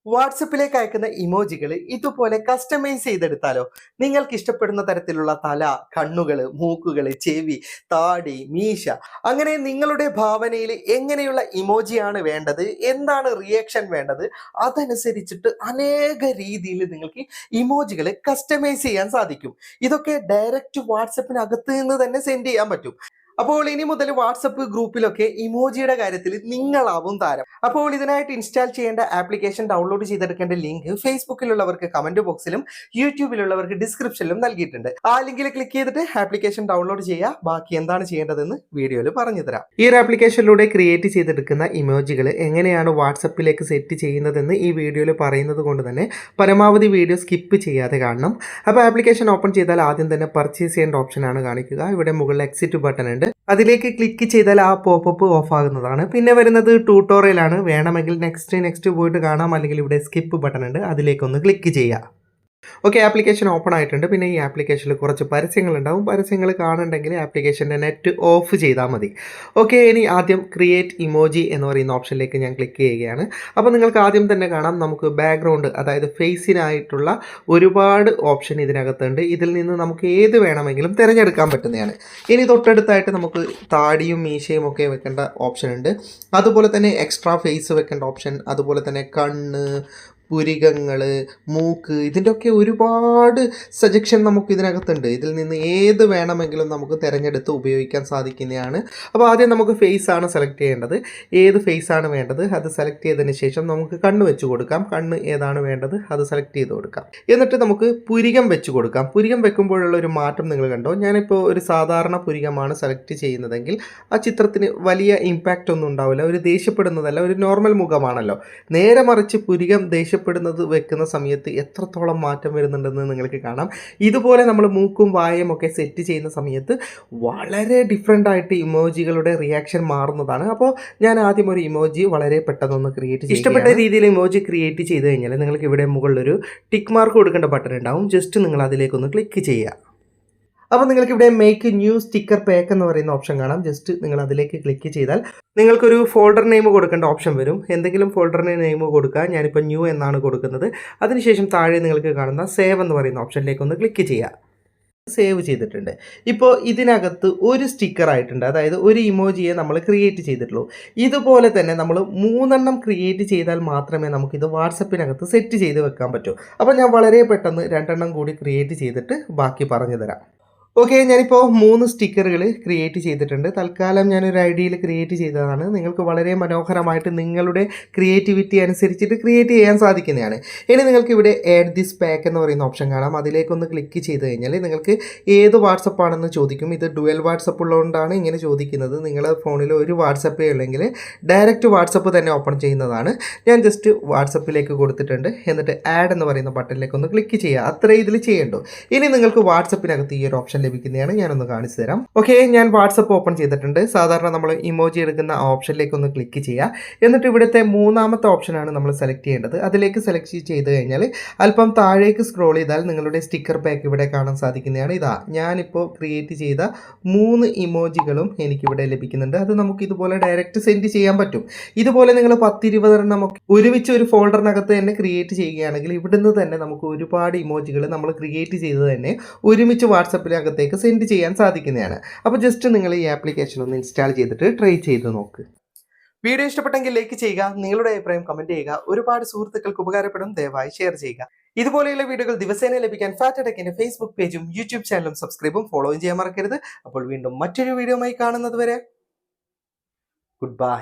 വാട്സപ്പിലേക്ക് അയക്കുന്ന ഇമോജികൾ ഇതുപോലെ കസ്റ്റമൈസ് ചെയ്തെടുത്താലോ? നിങ്ങൾക്ക് ഇഷ്ടപ്പെടുന്ന തരത്തിലുള്ള തല, കണ്ണുകൾ, മൂക്കുകൾ, ചെവി, താടി, മീശ, അങ്ങനെ നിങ്ങളുടെ ഭാവനയിൽ എങ്ങനെയുള്ള ഇമോജിയാണ് വേണ്ടത്, എന്താണ് റിയാക്ഷൻ വേണ്ടത്, അതനുസരിച്ചിട്ട് അനേക രീതിയിൽ നിങ്ങൾക്ക് ഇമോജികൾ കസ്റ്റമൈസ് ചെയ്യാൻ സാധിക്കും. ഇതൊക്കെ ഡയറക്റ്റ് വാട്സപ്പിനകത്ത് നിന്ന് തന്നെ സെൻഡ് ചെയ്യാൻ പറ്റും. അപ്പോൾ ഇനി മുതൽ വാട്സപ്പ് ഗ്രൂപ്പിലൊക്കെ ഇമോജിയുടെ കാര്യത്തിൽ നിങ്ങളാവും താരം. അപ്പോൾ ഇതിനായിട്ട് ഇൻസ്റ്റാൾ ചെയ്യേണ്ട ആപ്ലിക്കേഷൻ ഡൗൺലോഡ് ചെയ്തെടുക്കേണ്ട ലിങ്ക് ഫേസ്ബുക്കിലുള്ളവർക്ക് കമന്റ് ബോക്സിലും യൂട്യൂബിലുള്ളവർക്ക് ഡിസ്ക്രിപ്ഷനിലും നൽകിയിട്ടുണ്ട്. ആ ലിങ്കിൽ ക്ലിക്ക് ചെയ്തിട്ട് ആപ്ലിക്കേഷൻ ഡൗൺലോഡ് ചെയ്യുക. ബാക്കി എന്താണ് ചെയ്യേണ്ടതെന്ന് വീഡിയോയിൽ പറഞ്ഞു തരാം. ഈ ഒരു ആപ്ലിക്കേഷനിലൂടെ ക്രിയേറ്റ് ചെയ്തെടുക്കുന്ന ഇമോജികൾ എങ്ങനെയാണ് വാട്സപ്പിലേക്ക് സെറ്റ് ചെയ്യുന്നതെന്ന് ഈ വീഡിയോയിൽ പറയുന്നത് കൊണ്ട് തന്നെ പരമാവധി വീഡിയോ സ്കിപ്പ് ചെയ്യാതെ കാണണം. അപ്പോൾ ആപ്ലിക്കേഷൻ ഓപ്പൺ ചെയ്താൽ ആദ്യം തന്നെ പർച്ചേസ് ചെയ്യേണ്ട ഓപ്ഷനാണ് കാണിക്കുക. ഇവിടെ മുകളിൽ എക്സിറ്റ് ബട്ടൺ ഉണ്ട്. അതിലേക്ക് ക്ലിക്ക് ചെയ്താൽ ആ പോപ്പപ്പ് ഓഫ് ആകുന്നതാണ്. പിന്നെ വരുന്നത് ട്യൂട്ടോറിയലാണ്. വേണമെങ്കിൽ നെക്സ്റ്റ് പോയിട്ട് കാണാം, അല്ലെങ്കിൽ ഇവിടെ സ്കിപ്പ് ബട്ടൺ ഉണ്ട്, അതിലേക്കൊന്ന് ക്ലിക്ക് ചെയ്യാം. ഓക്കെ, ആപ്ലിക്കേഷൻ ഓപ്പൺ ആയിട്ടുണ്ട്. പിന്നെ ഈ ആപ്ലിക്കേഷനിൽ കുറച്ച് പരസ്യങ്ങളുണ്ടാവും. പരസ്യങ്ങൾ കാണുന്നുണ്ടെങ്കിൽ ആപ്ലിക്കേഷൻ്റെ നെറ്റ് ഓഫ് ചെയ്താൽ മതി. ഓക്കെ, ഇനി ആദ്യം ക്രിയേറ്റ് ഇമോജി എന്ന് പറയുന്ന ഓപ്ഷനിലേക്ക് ഞാൻ ക്ലിക്ക് ചെയ്യുകയാണ്. അപ്പോൾ നിങ്ങൾക്ക് ആദ്യം തന്നെ കാണാം, നമുക്ക് ബാക്ക്ഗ്രൗണ്ട്, അതായത് ഫേസിനായിട്ടുള്ള ഒരുപാട് ഓപ്ഷൻ ഇതിനകത്തുണ്ട്. ഇതിൽ നിന്ന് നമുക്ക് ഏത് വേണമെങ്കിലും തിരഞ്ഞെടുക്കാൻ പറ്റുന്നതാണ്. ഇനി തൊട്ടടുത്തായിട്ട് നമുക്ക് താടിയും മീശയും ഒക്കെ വെക്കേണ്ട ഓപ്ഷൻ ഉണ്ട്. അതുപോലെ തന്നെ എക്സ്ട്രാ ഫേസ് വെക്കേണ്ട ഓപ്ഷൻ, അതുപോലെ തന്നെ കണ്ണ്, പുരികങ്ങൾ, മൂക്ക്, ഇതിൻ്റെയൊക്കെ ഒരുപാട് സജഷൻ നമുക്ക് ഇതിനകത്തുണ്ട്. ഇതിൽ നിന്ന് ഏത് വേണമെങ്കിലും നമുക്ക് തിരഞ്ഞെടുത്ത് ഉപയോഗിക്കാൻ സാധിക്കുന്നതാണ്. അപ്പോൾ ആദ്യം നമുക്ക് ഫേസ് ആണ് സെലക്ട് ചെയ്യേണ്ടത്. ഏത് ഫേസ് ആണ് വേണ്ടത് അത് സെലക്ട് ചെയ്തതിന് ശേഷം നമുക്ക് കണ്ണ് വെച്ച് കൊടുക്കാം. കണ്ണ് ഏതാണ് വേണ്ടത് അത് സെലക്ട് ചെയ്ത് കൊടുക്കാം. എന്നിട്ട് നമുക്ക് പുരികം വെച്ച് കൊടുക്കാം. പുരികം വെക്കുമ്പോഴുള്ള ഒരു മാറ്റം നിങ്ങൾ കണ്ടോ? ഞാനിപ്പോൾ ഒരു സാധാരണ പുരികമാണ് സെലക്ട് ചെയ്യുന്നതെങ്കിൽ ആ ചിത്രത്തിന് വലിയ ഇമ്പാക്റ്റ് ഒന്നും ഉണ്ടാവില്ല. ഒരു ദേഷ്യപ്പെടുന്നതല്ല, ഒരു നോർമൽ മുഖമാണല്ലോ. നേരെ മറിച്ച് പുരികം വെക്കുന്ന സമയത്ത് എത്രത്തോളം മാറ്റം വരുന്നുണ്ടെന്ന് നിങ്ങൾക്ക് കാണാം. ഇതുപോലെ നമ്മൾ മൂക്കും വായയും ഒക്കെ സെറ്റ് ചെയ്യുന്ന സമയത്ത് വളരെ ഡിഫറെൻ്റ് ആയിട്ട് ഇമോജികളുടെ റിയാക്ഷൻ മാറുന്നതാണ്. അപ്പോൾ ഞാൻ ആദ്യം ഒരു ഇമോജി വളരെ പെട്ടെന്നൊന്ന് ക്രിയേറ്റ് ചെയ്യും. ഇഷ്ടപ്പെട്ട രീതിയിൽ ഇമോജി ക്രിയേറ്റ് ചെയ്ത് കഴിഞ്ഞാൽ നിങ്ങൾക്ക് ഇവിടെ മുകളിലൊരു ടിക്ക് മാർക്ക് കൊടുക്കേണ്ട ബട്ടൺ ഉണ്ടാവും. ജസ്റ്റ് നിങ്ങൾ അതിലേക്കൊന്ന് ക്ലിക്ക് ചെയ്യുക. അപ്പോൾ നിങ്ങൾക്ക് ഇവിടെ മേക്ക് ന്യൂ സ്റ്റിക്കർ പാക്ക് എന്ന് പറയുന്ന ഓപ്ഷൻ കാണാം. ജസ്റ്റ് നിങ്ങൾ അതിലേക്ക് ക്ലിക്ക് ചെയ്താൽ നിങ്ങൾക്കൊരു ഫോൾഡർ നെയിം കൊടുക്കേണ്ട ഓപ്ഷൻ വരും. എന്തെങ്കിലും ഫോൾഡറിന് നെയിം കൊടുക്കുക. ഞാനിപ്പോൾ ന്യൂ എന്നാണ് കൊടുക്കുന്നത്. അതിനുശേഷം താഴെ നിങ്ങൾക്ക് കാണുന്ന സേവ് എന്ന് പറയുന്ന ഓപ്ഷനിലേക്ക് ഒന്ന് ക്ലിക്ക് ചെയ്യുക. സേവ് ചെയ്തിട്ടുണ്ട്. ഇപ്പോൾ ഇതിനകത്ത് ഒരു സ്റ്റിക്കർ ആയിട്ടുണ്ട്, അതായത് ഒരു ഇമോജിയെ നമ്മൾ ക്രിയേറ്റ് ചെയ്തിട്ടുള്ളൂ. ഇതുപോലെ തന്നെ നമ്മൾ 3 ക്രിയേറ്റ് ചെയ്താൽ മാത്രമേ നമുക്കിത് വാട്സപ്പിനകത്ത് സെറ്റ് ചെയ്ത് വെക്കാൻ പറ്റൂ. അപ്പോൾ ഞാൻ വളരെ പെട്ടെന്ന് 2 കൂടി ക്രിയേറ്റ് ചെയ്തിട്ട് ബാക്കി പറഞ്ഞു തരാം. ഓക്കെ, ഞാനിപ്പോൾ 3 സ്റ്റിക്കറുകൾ ക്രിയേറ്റ് ചെയ്തിട്ടുണ്ട്. തൽക്കാലം ഞാനൊരു ഐഡിയയിൽ ക്രിയേറ്റ് ചെയ്തതാണ്. നിങ്ങൾക്ക് വളരെ മനോഹരമായിട്ട് നിങ്ങളുടെ ക്രിയേറ്റിവിറ്റി അനുസരിച്ചിട്ട് ക്രിയേറ്റ് ചെയ്യാൻ സാധിക്കുന്നതാണ്. ഇനി നിങ്ങൾക്ക് ഇവിടെ ആഡ് ദിസ് പാക്ക് എന്ന് പറയുന്ന ഓപ്ഷൻ കാണാം. അതിലേക്കൊന്ന് ക്ലിക്ക് ചെയ്ത് കഴിഞ്ഞാൽ നിങ്ങൾക്ക് ഏത് വാട്സപ്പാണെന്ന് ചോദിക്കും. ഇത് ഡുവൽ വാട്സപ്പ് ഉള്ളതുകൊണ്ടാണ് ഇങ്ങനെ ചോദിക്കുന്നത്. നിങ്ങളുടെ ഫോണിൽ ഒരു വാട്സപ്പേ ഉള്ളെങ്കിൽ ഡയറക്റ്റ് വാട്സപ്പ് തന്നെ ഓപ്പൺ ചെയ്യുന്നതാണ്. ഞാൻ ജസ്റ്റ് വാട്സപ്പിലേക്ക് കൊടുത്തിട്ടുണ്ട്. എന്നിട്ട് ആഡ് എന്ന് പറയുന്ന ബട്ടണിലേക്ക് ഒന്ന് ക്ലിക്ക് ചെയ്യുക. അത്രേ ഇതിൽ ചെയ്യേണ്ടൂ. ഇനി നിങ്ങൾക്ക് വാട്സപ്പിനകത്ത് ഈ ഒരു ഓപ്ഷൻ ലഭിക്കുന്നതാണ്. ഞാനൊന്ന് കാണിച്ചു തരാം. ഓക്കെ, ഞാൻ വാട്സപ്പ് ഓപ്പൺ ചെയ്തിട്ടുണ്ട്. സാധാരണ നമ്മൾ ഇമോജി എടുക്കുന്ന ഓപ്ഷനിലേക്ക് ഒന്ന് ക്ലിക്ക് ചെയ്യുക. എന്നിട്ട് ഇവിടുത്തെ 3ാമത്തെ ഓപ്ഷനാണ് നമ്മൾ സെലക്ട് ചെയ്യേണ്ടത്. അതിലേക്ക് സെലക്ട് ചെയ്ത് കഴിഞ്ഞാൽ അല്പം താഴേക്ക് സ്ക്രോൾ ചെയ്താൽ നിങ്ങളുടെ സ്റ്റിക്കർ പാക്ക് ഇവിടെ കാണാൻ സാധിക്കുന്നതാണ്. ഇതാ ഞാനിപ്പോൾ ക്രിയേറ്റ് ചെയ്ത 3 ഇമോജികളും എനിക്കിവിടെ ലഭിക്കുന്നുണ്ട്. അത് നമുക്ക് ഇതുപോലെ ഡയറക്റ്റ് സെൻഡ് ചെയ്യാൻ പറ്റും. ഇതുപോലെ നിങ്ങൾ 10-20 ഒരുമിച്ച് ഒരു ഫോൾഡറിനകത്ത് തന്നെ ക്രിയേറ്റ് ചെയ്യുകയാണെങ്കിൽ ഇവിടുന്ന് തന്നെ നമുക്ക് ഒരുപാട് ഇമോജികൾ നമ്മൾ ക്രിയേറ്റ് ചെയ്ത് തന്നെ ഒരുമിച്ച് വാട്സപ്പിനകത്ത് സെൻഡ് ചെയ്യാൻ സാധിക്കുന്നതാണ്. അപ്പോൾ ജസ്റ്റ് നിങ്ങൾ ഈ ആപ്ലിക്കേഷൻ ഒന്ന് ഇൻസ്റ്റാൾ ചെയ്തിട്ട് ട്രൈ ചെയ്ത് നോക്ക്. വീഡിയോ ഇഷ്ടപ്പെട്ടെങ്കിൽ ലൈക്ക് ചെയ്യുക, നിങ്ങളുടെ അഭിപ്രായം കമന്റ് ചെയ്യുക. ഒരുപാട് സുഹൃത്തുക്കൾക്ക് ഉപകാരപ്പെടും, ദയവായി ഷെയർ ചെയ്യുക. ഇതുപോലെയുള്ള വീഡിയോകൾ ദിവസേന ലഭിക്കാൻ ഫാറ്റ് ടെക്കിന്റെ ഫേസ്ബുക്ക് പേജും യൂട്യൂബ് ചാനലും സബ്സ്ക്രൈബും ഫോളോയും ചെയ്യാൻ മറക്കരുത്. അപ്പോൾ വീണ്ടും മറ്റൊരു വീഡിയോയുമായി കാണുന്നത് വരെ ഗുഡ് ബൈ.